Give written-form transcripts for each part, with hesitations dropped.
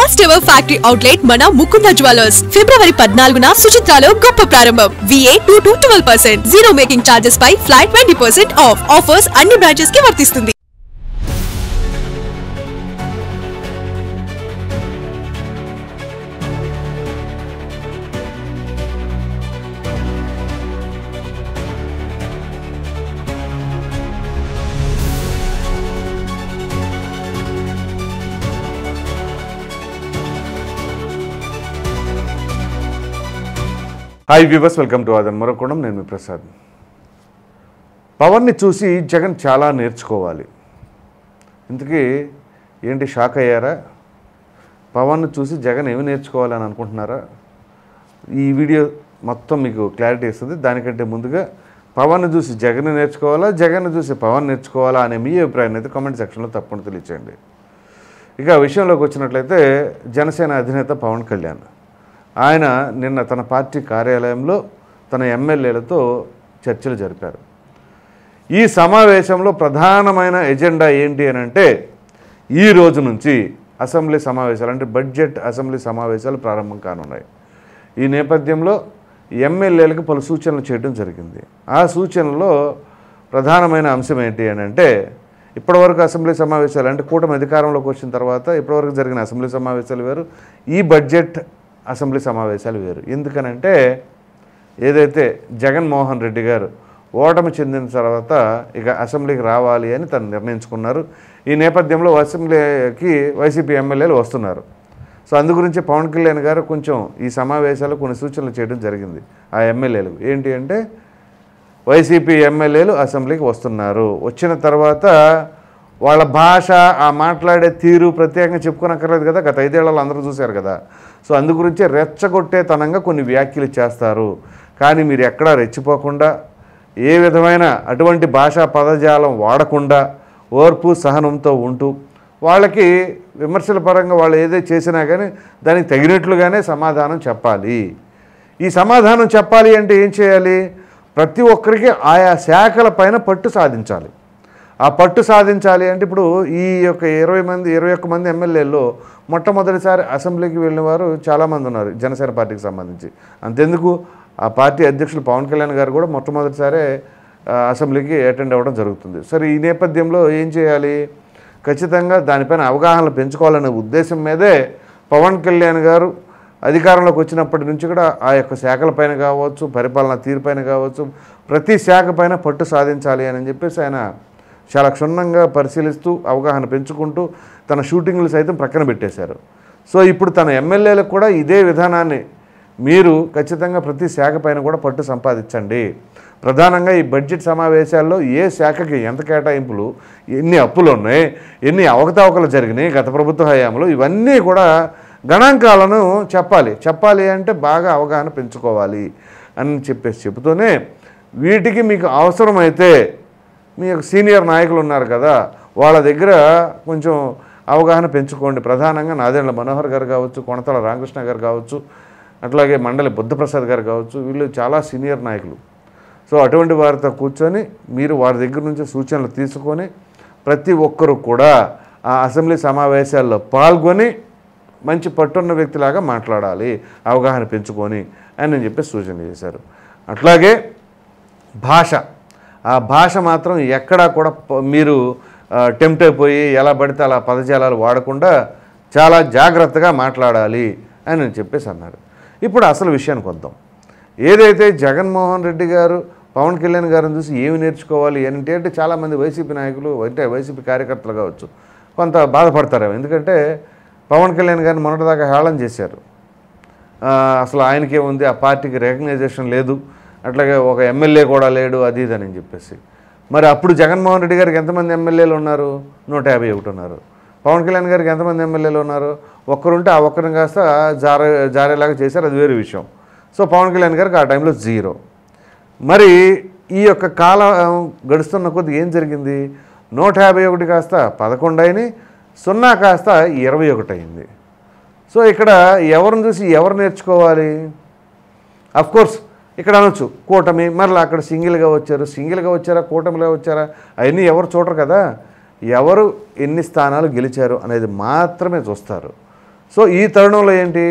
First ever factory outlet మన Mukunda jewellers ఫిబ్రవరి 14న సుచిత్రాలో గొప్ప ప్రారంభం. VA 2 to 12%, zero making charges పై ఫ్లాట్ 20% ఆఫ్. ఆఫర్స్ అన్ని బ్రాంచెస్ కి వర్తిస్తుంది. హాయ్ వ్యూవర్స్, వెల్కమ్ టు ఆదన్ మరొకడం. నేను మీ ప్రసాద్. పవన్ని చూసి జగన్ చాలా నేర్చుకోవాలి. ఇంతకీ ఏంటి, షాక్ అయ్యారా? పవన్ని చూసి జగన్ ఏమి నేర్చుకోవాలని అనుకుంటున్నారా? ఈ వీడియో మొత్తం మీకు క్లారిటీ ఇస్తుంది. దానికంటే ముందుగా పవన్ని చూసి జగన్ నేర్చుకోవాలా, జగన్ చూసి పవన్ నేర్చుకోవాలా అనే మీ అభిప్రాయాన్ని అయితే కామెంట్ సెక్షన్లో తప్పకుండా తెలియచేయండి. ఇక విషయంలోకి వచ్చినట్లయితే జనసేన అధినేత పవన్ కళ్యాణ్ ఆయన నిన్న తన పార్టీ కార్యాలయంలో తన ఎమ్మెల్యేలతో చర్చలు జరిపారు. ఈ సమావేశంలో ప్రధానమైన ఎజెండా ఏంటి అని అంటే, ఈ రోజు నుంచి అసెంబ్లీ సమావేశాలు అంటే బడ్జెట్ అసెంబ్లీ సమావేశాలు ప్రారంభం కానున్నాయి. ఈ నేపథ్యంలో ఎమ్మెల్యేలకు పలు సూచనలు చేయడం జరిగింది. ఆ సూచనలో ప్రధానమైన అంశం ఏంటి అని అంటే, ఇప్పటివరకు అసెంబ్లీ సమావేశాలు అంటే కూటమి అధికారంలోకి వచ్చిన తర్వాత ఇప్పటివరకు జరిగిన అసెంబ్లీ సమావేశాలు వేరు, ఈ బడ్జెట్ అసెంబ్లీ సమావేశాలు వేరు. ఎందుకనంటే, ఏదైతే జగన్మోహన్ రెడ్డి గారు ఓటమి చెందిన తర్వాత ఇక అసెంబ్లీకి రావాలి అని తను నిర్ణయించుకున్నారు. ఈ నేపథ్యంలో అసెంబ్లీకి వైసీపీ ఎమ్మెల్యేలు వస్తున్నారు. సో అందు గురించి పవన్ కళ్యాణ్ గారు కొంచెం ఈ సమావేశాలు కొన్ని సూచనలు చేయడం జరిగింది. ఆ ఎమ్మెల్యేలు ఏంటి అంటే, వైసీపీ ఎమ్మెల్యేలు అసెంబ్లీకి వస్తున్నారు, వచ్చిన తర్వాత వాళ్ళ భాష, ఆ మాట్లాడే తీరు ప్రత్యేకంగా చెప్పుకోనక్కర్లేదు కదా, గత 5 ఏళ్లలో అందరూ చూశారు కదా. సో అందు గురించి రెచ్చగొట్టేతనంగా కొన్ని వ్యాఖ్యలు చేస్తారు. కానీ మీరు ఎక్కడా రెచ్చిపోకుండా, ఏ విధమైన అటువంటి భాషా పదజాలం వాడకుండా ఓర్పు సహనంతో ఉంటూ వాళ్ళకి విమర్శల పరంగా వాళ్ళు ఏదైతే చేసినా కానీ దానికి తగినట్లుగానే సమాధానం చెప్పాలి. ఈ సమాధానం చెప్పాలి అంటే ఏం చేయాలి? ప్రతి ఒక్కరికి ఆయా శాఖల పైన పట్టు సాధించాలి. ఆ పట్టు సాధించాలి అంటే, ఇప్పుడు ఈ యొక్క 21 మంది ఎమ్మెల్యేల్లో మొట్టమొదటిసారి అసెంబ్లీకి వెళ్ళిన వారు చాలామంది ఉన్నారు జనసేన పార్టీకి సంబంధించి. అంతెందుకు, ఆ పార్టీ అధ్యక్షులు పవన్ కళ్యాణ్ గారు కూడా మొట్టమొదటిసారే అసెంబ్లీకి అటెండ్ అవ్వడం జరుగుతుంది. సరే, ఈ నేపథ్యంలో ఏం చేయాలి? ఖచ్చితంగా దానిపైన అవగాహన పెంచుకోవాలనే ఉద్దేశం మీదే పవన్ కళ్యాణ్ గారు అధికారంలోకి వచ్చినప్పటి నుంచి కూడా ఆ యొక్క శాఖలపైన కావచ్చు, పరిపాలనా తీరుపైన కావచ్చు, ప్రతి శాఖ పైన పట్టు సాధించాలి అని చెప్పేసి ఆయన చాలా క్షుణ్ణంగా పరిశీలిస్తూ అవగాహన పెంచుకుంటూ తన షూటింగ్లు సైతం ప్రక్కన పెట్టేశారు. సో ఇప్పుడు తన ఎమ్మెల్యేలకు కూడా ఇదే విధానాన్ని మీరు ఖచ్చితంగా ప్రతి శాఖ పైన కూడా పట్టు సంపాదించండి. ప్రధానంగా ఈ బడ్జెట్ సమావేశాల్లో ఏ శాఖకి ఎంత కేటాయింపులు, ఎన్ని అప్పులు ఉన్నాయి, ఎన్ని అవకతవకలు జరిగినాయి గత ప్రభుత్వ హయాంలో, ఇవన్నీ కూడా గణాంకాలను చెప్పాలి అంటే బాగా అవగాహన పెంచుకోవాలి అని చెబుతూనే, వీటికి మీకు అవసరమైతే మీ యొక్క సీనియర్ నాయకులు ఉన్నారు కదా, వాళ్ళ దగ్గర కొంచెం అవగాహన పెంచుకోండి. ప్రధానంగా నాదెండ్ల మనోహర్ గారు కావచ్చు, కొనతల రామకృష్ణ గారు కావచ్చు, అట్లాగే మండలి బుద్ధప్రసాద్ గారు కావచ్చు, వీళ్ళు చాలా సీనియర్ నాయకులు. సో అటువంటి వారితో కూర్చొని మీరు వారి దగ్గర నుంచి సూచనలు తీసుకొని ప్రతి ఒక్కరూ కూడా ఆ అసెంబ్లీ సమావేశాల్లో పాల్గొని మంచి పట్టున్న వ్యక్తిలాగా మాట్లాడాలి, అవగాహన పెంచుకొని అని చెప్పి సూచనలు చేశారు. అట్లాగే ఆ భాష మాత్రం ఎక్కడా కూడా మీరు టెంప్ట్ అయిపోయి ఎలా పడితే అలా పదజాలాలు వాడకుండా చాలా జాగ్రత్తగా మాట్లాడాలి అని చెప్పేసి అన్నారు. ఇప్పుడు అసలు విషయానికి వద్దాం. ఏదైతే జగన్మోహన్ రెడ్డి గారు పవన్ కళ్యాణ్ గారిని చూసి ఏమి నేర్చుకోవాలి అంటే చాలామంది వైసీపీ నాయకులు అంటే వైసీపీ కార్యకర్తలు కావచ్చు కొంత బాధపడతారు. ఎందుకంటే పవన్ కళ్యాణ్ గారిని మొన్నటిదాకా హేళన చేశారు. అసలు ఆయనకేముంది, ఆ పార్టీకి రికగ్నైజేషన్ లేదు, అట్లాగే ఒక ఎమ్మెల్యే కూడా లేడు, అది ఇదని చెప్పేసి. మరి అప్పుడు జగన్మోహన్ రెడ్డి గారికి ఎంతమంది ఎమ్మెల్యేలు ఉన్నారు? 151 ఉన్నారు. పవన్ కళ్యాణ్ గారికి ఎంతమంది ఎమ్మెల్యేలు ఉన్నారు? ఒక్కరుంటే ఆ ఒక్కరిని కాస్త జారేలాగా చేశారు, అది వేరే విషయం. సో పవన్ కళ్యాణ్ గారికి ఆ టైంలో 0. మరి ఈ యొక్క కాలం గడుస్తున్న కొద్ది ఏం జరిగింది? 151 కాస్త 11 అయినాయి, 0 కాస్త 21 అయింది. సో ఇక్కడ ఎవరిని చూసి ఎవరు నేర్చుకోవాలి? అఫ్కోర్స్ ఇక్కడ అనొచ్చు కూటమి, మరలా అక్కడ సింగిల్గా వచ్చారా కూటమిలో వచ్చారా అవన్నీ ఎవరు చూడరు కదా. ఎవరు ఎన్ని స్థానాలు గెలిచారు అనేది మాత్రమే చూస్తారు. సో ఈ తరుణంలో ఏంటి,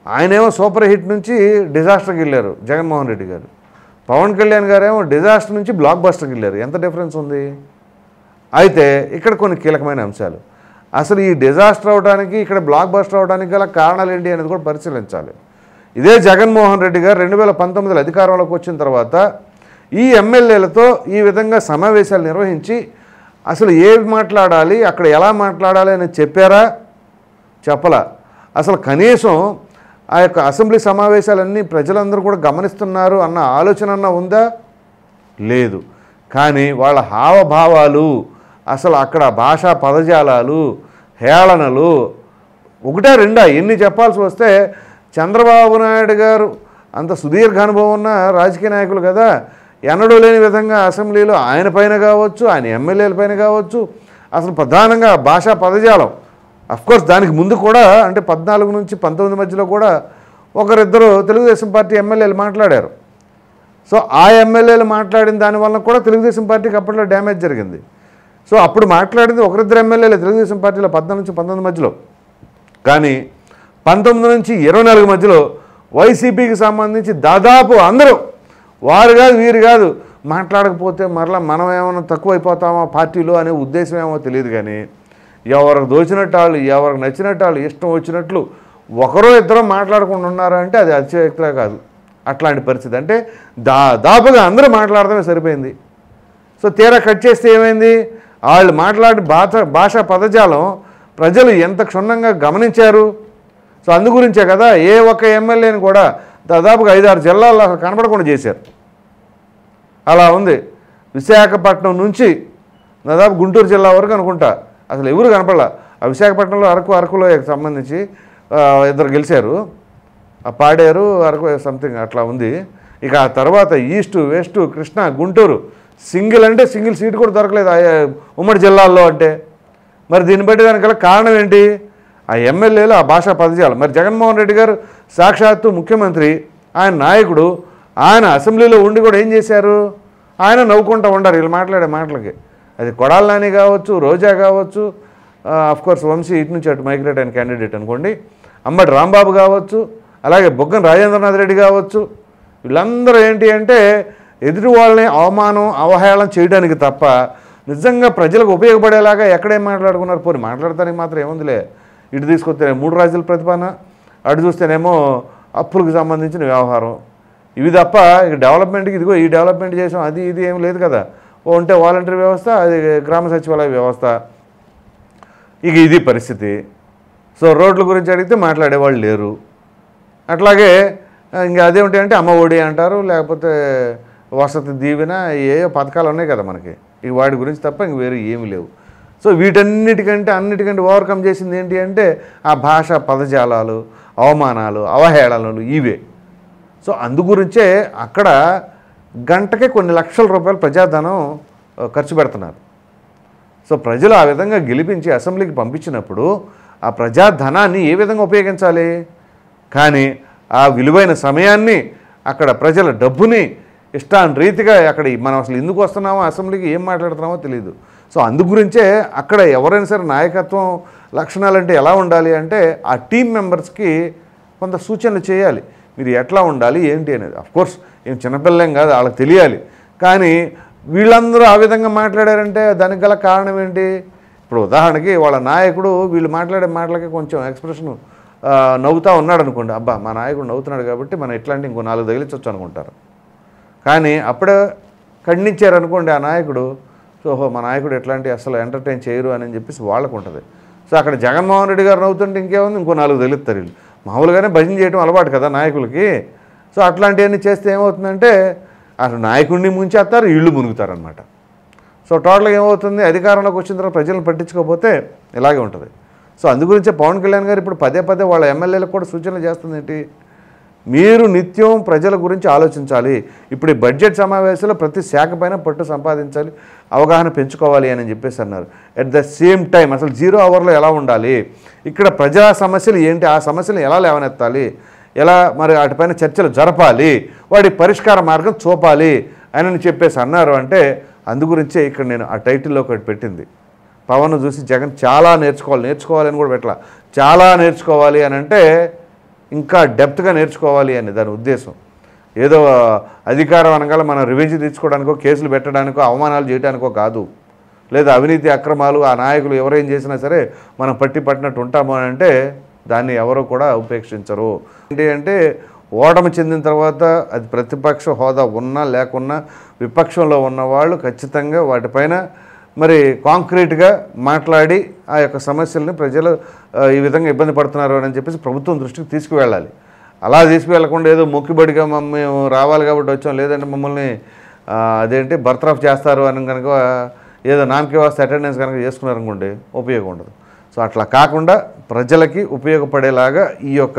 ఆయనేమో సూపర్ హిట్ నుంచి డిజాస్టర్కి వెళ్ళారు జగన్మోహన్ రెడ్డి గారు, పవన్ కళ్యాణ్ గారేమో డిజాస్టర్ నుంచి బ్లాక్ బస్టర్కి వెళ్ళారు. ఎంత డిఫరెన్స్ ఉంది? అయితే ఇక్కడ కొన్ని కీలకమైన అంశాలు, అసలు ఈ డిజాస్టర్ అవడానికి ఇక్కడ బ్లాక్ బస్టర్ అవడానికి గల కారణాలు ఏంటి అనేది కూడా పరిశీలించాలి. ఇదే జగన్మోహన్ రెడ్డి గారు 2019 అధికారంలోకి వచ్చిన తర్వాత ఈ ఎమ్మెల్యేలతో ఈ విధంగా సమావేశాలు నిర్వహించి అసలు ఏమి మాట్లాడాలి, అక్కడ ఎలా మాట్లాడాలి అని చెప్పారా? చెప్పలా. అసలు కనీసం ఆ యొక్క అసెంబ్లీ సమావేశాలన్నీ ప్రజలందరూ కూడా గమనిస్తున్నారు అన్న ఆలోచన అన్న ఉందా? లేదు. కానీ వాళ్ళ హావభావాలు, అసలు అక్కడ భాషా పదజాలాలు, హేళనలు ఒకటే రెండా ఎన్ని చెప్పాల్సి వస్తే, చంద్రబాబు నాయుడు గారు అంత సుదీర్ఘ అనుభవం ఉన్న రాజకీయ నాయకులు కదా, ఎన్నడూ లేని విధంగా అసెంబ్లీలో ఆయన పైన కావచ్చు, ఆయన ఎమ్మెల్యేల పైన కావచ్చు, అసలు ప్రధానంగా భాషా పదజాలం. అఫ్కోర్స్ దానికి ముందు కూడా అంటే 14 నుంచి 19 మధ్యలో కూడా ఒకరిద్దరు తెలుగుదేశం పార్టీ ఎమ్మెల్యేలు మాట్లాడారు. సో ఆ ఎమ్మెల్యేలు మాట్లాడిన దానివల్ల కూడా తెలుగుదేశం పార్టీకి అప్పట్లో డ్యామేజ్ జరిగింది. సో అప్పుడు మాట్లాడింది ఒకరిద్దరు ఎమ్మెల్యేలు తెలుగుదేశం పార్టీలో 14 నుంచి 19 మధ్యలో. కానీ 19 నుంచి 24 మధ్యలో వైసీపీకి సంబంధించి దాదాపు అందరూ వారు కాదు వీరు కాదు మాట్లాడకపోతే మరలా మనం ఏమైనా తక్కువైపోతామా పార్టీలో అనే ఉద్దేశం ఏమో తెలియదు. కానీ ఎవరికి దోచినట్టు వాళ్ళు, ఎవరికి నచ్చినట్టు వాళ్ళు ఇష్టం వచ్చినట్లు ఒకరో ఇద్దరు మాట్లాడకుండా ఉన్నారంటే అది అతిశయోక్తిగా కాదు. అట్లాంటి పరిస్థితి అంటే దాదాపుగా అందరూ మాట్లాడడమే సరిపోయింది. సో తీరా కట్ చేస్తే ఏమైంది, వాళ్ళు మాట్లాడే భాషా పదజాలం ప్రజలు ఎంత క్షుణ్ణంగా గమనించారు. సో అందు గురించే కదా ఏ ఒక్క ఎమ్మెల్యేని కూడా దాదాపుగా 5-6 జిల్లాల్లో అసలు కనపడకుండా చేశారు. అలా ఉంది. విశాఖపట్నం నుంచి దాదాపు గుంటూరు జిల్లా వరకు అనుకుంటా అసలు ఎవరు కనపడలా. ఆ విశాఖపట్నంలో అరకులో సంబంధించి ఇద్దరు గెలిచారు, ఆ పాడేరు అరకు సంథింగ్ అట్లా ఉంది. ఇక ఆ తర్వాత east west Krishna Guntur single అంటే సింగిల్ సీట్ కూడా దొరకలేదు ఉమ్మడి జిల్లాల్లో. అంటే మరి దీన్ని బట్టి దానికల్లా కారణం ఏంటి, ఆ ఎమ్మెల్యేలు ఆ భాషా పదజాలం. మరి జగన్మోహన్ రెడ్డి గారు సాక్షాత్తు ముఖ్యమంత్రి, ఆయన నాయకుడు, ఆయన అసెంబ్లీలో ఉండి కూడా ఏం చేశారు, ఆయన నవ్వుకుంటూ ఉండారు వీళ్ళు మాట్లాడే మాటలకి. అది కొడాల నాని కావచ్చు, రోజా కావచ్చు, అఫ్కోర్స్ వంశీ ఇటు నుంచి అటు మైగ్రేట్ అయిన క్యాండిడేట్ అనుకోండి, అంబటి రాంబాబు కావచ్చు, అలాగే బొగ్గన రాజేంద్రనాథ్ రెడ్డి కావచ్చు, వీళ్ళందరూ ఏంటి అంటే ఎదుటి వాళ్ళని అవమానం అవహేళన చేయడానికి తప్ప నిజంగా ప్రజలకు ఉపయోగపడేలాగా ఎక్కడేం మాట్లాడుకున్నారు. పోనీ మాట్లాడటానికి మాత్రం ఏముందిలే, ఇటు తీసుకొస్తే 3 రాజ్యాల ప్రతిపాదన, అటు చూస్తేనేమో అప్పులకు సంబంధించిన వ్యవహారం, ఇవి తప్ప ఇక డెవలప్మెంట్కి ఇదిగో ఈ డెవలప్మెంట్ చేసాం అది ఇది ఏం లేదు కదా. ఓ ఉంటే వాలంటరీ వ్యవస్థ, అది గ్రామ సచివాలయ వ్యవస్థ, ఇక ఇది పరిస్థితి. సో రోడ్ల గురించి అడిగితే మాట్లాడేవాళ్ళు లేరు. అట్లాగే ఇంకా అదేమిటి అంటే అమ్మ ఒడి అంటారు, లేకపోతే వసతి దీవెన, ఏ పథకాలు ఉన్నాయి కదా మనకి, ఇక వాటి గురించి తప్ప ఇంక వేరే ఏమీ లేవు. సో వీటన్నిటికంటే ఓవర్కమ్ చేసింది ఏంటి అంటే ఆ భాషా పదజాలాలు, అవమానాలు, అవహేళనలు ఇవే. సో అందుగురించే అక్కడ గంటకే కొన్ని లక్షల రూపాయలు ప్రజాధనం ఖర్చు పెడుతున్నారు. సో ప్రజలు ఆ విధంగా గెలిపించి అసెంబ్లీకి పంపించినప్పుడు ఆ ప్రజాధనాన్ని ఏ విధంగా ఉపయోగించాలి? కానీ ఆ విలువైన సమయాన్ని, అక్కడ ప్రజల డబ్బుని ఇష్టాన్ రీతిగా అక్కడ మనం అసలు ఎందుకు వస్తున్నామో అసెంబ్లీకి ఏం మాట్లాడుతున్నామో తెలియదు. సో అందుగురించే అక్కడ ఎవరైనా సరే నాయకత్వం లక్షణాలు అంటే ఎలా ఉండాలి అంటే ఆ టీం మెంబర్స్కి కొంత సూచనలు చేయాలి, మీరు ఎట్లా ఉండాలి ఏంటి అనేది. అఫ్కోర్స్ ఏం చిన్నపిల్లేం కాదు, వాళ్ళకి తెలియాలి. కానీ వీళ్ళందరూ ఆ విధంగా మాట్లాడారంటే దానికి గల కారణం ఏంటి? ఇప్పుడు ఉదాహరణకి వాళ్ళ నాయకుడు వీళ్ళు మాట్లాడే మాటలకి కొంచెం ఎక్స్ప్రెషన్ నవ్వుతూ ఉన్నాడు అనుకోండి, అబ్బా మా నాయకుడు నవ్వుతున్నాడు కాబట్టి మనం ఇట్లాంటి ఇంకో 4 తగిలించవచ్చు అనుకుంటారు. కానీ అప్పుడే ఖండించారనుకోండి ఆ నాయకుడు, సో ఓహో మా నాయకుడు ఎట్లాంటి అసలు ఎంటర్టైన్ చేయరు అని చెప్పేసి వాళ్ళకు ఉంటుంది. సో అక్కడ జగన్మోహన్ రెడ్డి గారు నవ్వుతుంటే ఇంకేముంది, ఇంకో 4 తగిలిస్తారు వీళ్ళు. మామూలుగానే భజన చేయడం అలవాటు కదా నాయకులకి. సో అట్లాంటివన్నీ చేస్తే ఏమవుతుందంటే అసలు నాయకుడిని ముంచేస్తారు, వీళ్ళు మునుగుతారనమాట. సో టోటల్గా ఏమవుతుంది, అధికారంలోకి వచ్చిన తర్వాత ప్రజలను పట్టించుకోకపోతే ఇలాగే ఉంటుంది. సో అందుగురించే పవన్ కళ్యాణ్ గారు ఇప్పుడు పదే వాళ్ళ ఎమ్మెల్యేలకు కూడా సూచనలు చేస్తుంది ఏంటి, మీరు నిత్యం ప్రజల గురించి ఆలోచించాలి. ఇప్పుడు ఈ బడ్జెట్ సమావేశంలో ప్రతి శాఖ పైన పట్టు సంపాదించాలి, అవగాహన పెంచుకోవాలి అని చెప్పేసి అన్నారు. అట్ ద సేమ్ టైం అసలు 0 అవర్లో ఎలా ఉండాలి, ఇక్కడ ప్రజా సమస్యలు ఏంటి, ఆ సమస్యలు ఎలా లేవనెత్తాలి, ఎలా మరి వాటిపైన చర్చలు జరపాలి, వాటి పరిష్కార మార్గం చూపాలి అని చెప్పేసి అన్నారు. అంటే అందుగురించే ఇక్కడ నేను ఆ టైటిల్లో ఒకటి పెట్టింది, పవన్ చూసి జగన్ చాలా నేర్చుకోవాలని కూడా పెట్టాల, చాలా నేర్చుకోవాలి అని అంటే ఇంకా డెప్త్గా నేర్చుకోవాలి అని దాని ఉద్దేశం. ఏదో అధికారం అనగాల మనం రివెంజ్ తీర్చుకోవడానికో, కేసులు పెట్టడానికో, అవమానాలు చేయడానికో కాదు. లేదా అవినీతి అక్రమాలు ఆ నాయకులు ఎవరేం చేసినా సరే మనం పట్టినట్టు ఉంటాము అని అంటే దాన్ని ఎవరు కూడా ఉపేక్షించరు. ఏంటి అంటే ఓటమి చెందిన తర్వాత అది ప్రతిపక్ష హోదా ఉన్నా లేకున్నా విపక్షంలో ఉన్నవాళ్ళు ఖచ్చితంగా వాటిపైన మరి కాంక్రీట్గా మాట్లాడి ఆ యొక్క సమస్యల్ని ప్రజలు ఈ విధంగా ఇబ్బంది పడుతున్నారు అని చెప్పేసి ప్రభుత్వం దృష్టికి తీసుకువెళ్ళాలి. అలా తీసుకువెళ్లకుండా ఏదో మొక్కిబడిగా మేము రావాలి కాబట్టి వచ్చాం, లేదంటే మమ్మల్ని అదేంటి బర్తరఫ్ చేస్తారు అని కనుక ఏదో నామకే వాస్తే అటెండెన్స్ కనుక చేసుకున్నారనుకోండి ఉపయోగం ఉండదు. సో అట్లా కాకుండా ప్రజలకి ఉపయోగపడేలాగా ఈ యొక్క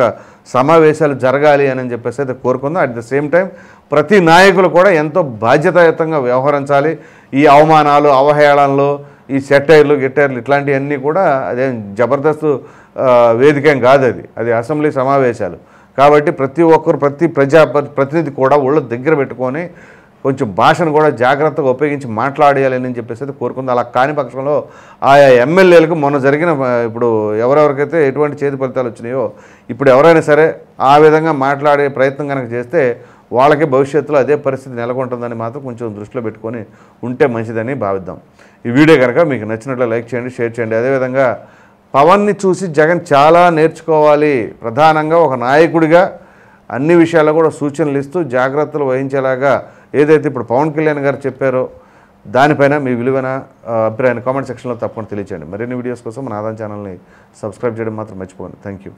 సమావేశాలు జరగాలి అని చెప్పేసి అయితే కోరుకుందాం. అట్ ద సేమ్ టైం ప్రతి నాయకులు కూడా ఎంతో బాధ్యతాయుతంగా వ్యవహరించాలి. ఈ అవమానాలు, అవహేళనలు, ఈ సెటైర్లు ఇట్లాంటివన్నీ కూడా అదేం జబర్దస్త్ వేదికేం కాదు, అది అసెంబ్లీ సమావేశాలు కాబట్టి ప్రతి ఒక్కరు ప్రతి ప్రతినిధి కూడా ఒళ్ళు దగ్గర పెట్టుకొని కొంచెం భాషను కూడా జాగ్రత్తగా ఉపయోగించి మాట్లాడేయాలని చెప్పేసి అయితే కోరుకుంది. అలా కాని పక్షంలో ఆయా ఎమ్మెల్యేలకు మొన్న జరిగిన ఇప్పుడు ఎవరెవరికైతే ఎటువంటి చేతి ఫలితాలు వచ్చినాయో ఇప్పుడు ఎవరైనా సరే ఆ విధంగా మాట్లాడే ప్రయత్నం కనుక చేస్తే వాళ్ళకి భవిష్యత్తులో అదే పరిస్థితి నెలకొంటుందని మాత్రం కొంచెం దృష్టిలో పెట్టుకొని ఉంటే మంచిదని భావిద్దాం. ఈ వీడియో కనుక మీకు నచ్చినట్లు లైక్ చేయండి, షేర్ చేయండి. అదేవిధంగా పవన్ని చూసి జగన్ చాలా నేర్చుకోవాలి. ప్రధానంగా ఒక నాయకుడిగా అన్ని విషయాల్లో కూడా సూచనలు ఇస్తూ జాగ్రత్తలు వహించేలాగా ఏదైతే ఇప్పుడు పవన్ కళ్యాణ్ గారు చెప్పారో దానిపైన మీ విలువైన అభిప్రాయాన్ని కామెంట్ సెక్షన్లో తప్పకుండా తెలియచేయండి. మరిన్ని వీడియోస్ కోసం మన ఆదాన్ ఛానల్ని సబ్స్క్రైబ్ చేయడం మాత్రం మర్చిపోండి. Thank you.